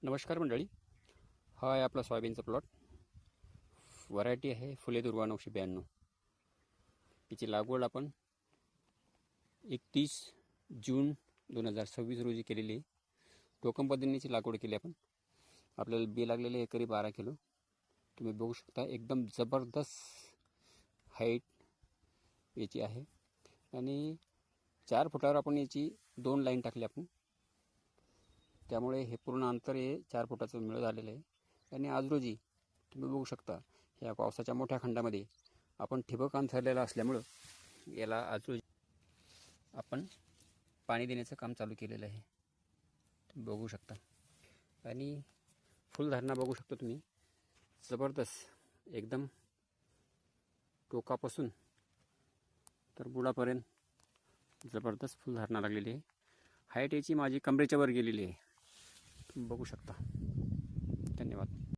नमस्कार मंडळी, हा आहे आपला सोयाबीनचा प्लॉट. व्हरायटी आहे फुले दुर्वा 992. याची लागवड आपण 31 जून 2026 रोजी केलेली आहे. टोकन पद्धतीनेची लागवड केली आपण. आपल्याला बी लागलेले एकरी 12 किलो. तुम्ही बघू शकता एकदम जबरदस्त हाईट याची आहे आणि 4 फुटावर आपण याची 2 लाईन टाकली आपण. त्यामुळे हे पूर्ण अंतर हे 4 फुटाचं मिळत झालेलं आहे. आणि आज रोजी तुम्ही बघू शकता ह्या पावसाच्या मोठ्या खंडामध्ये आपण ठिबक अंथरलेलं असल्यामुळं याला आज रोजी आपण पाणी देण्याचं काम चालू केलेलं आहे. तुम्ही बघू शकता आणि फुलधारणा बघू शकता तुम्ही, जबरदस्त एकदम टोकापासून तर बुडापर्यंत जबरदस्त फुलधारणा लागलेली आहे. हाईट याची माझी कमरेच्या वर गेलेली आहे. तुम्ही बघू शकता. धन्यवाद.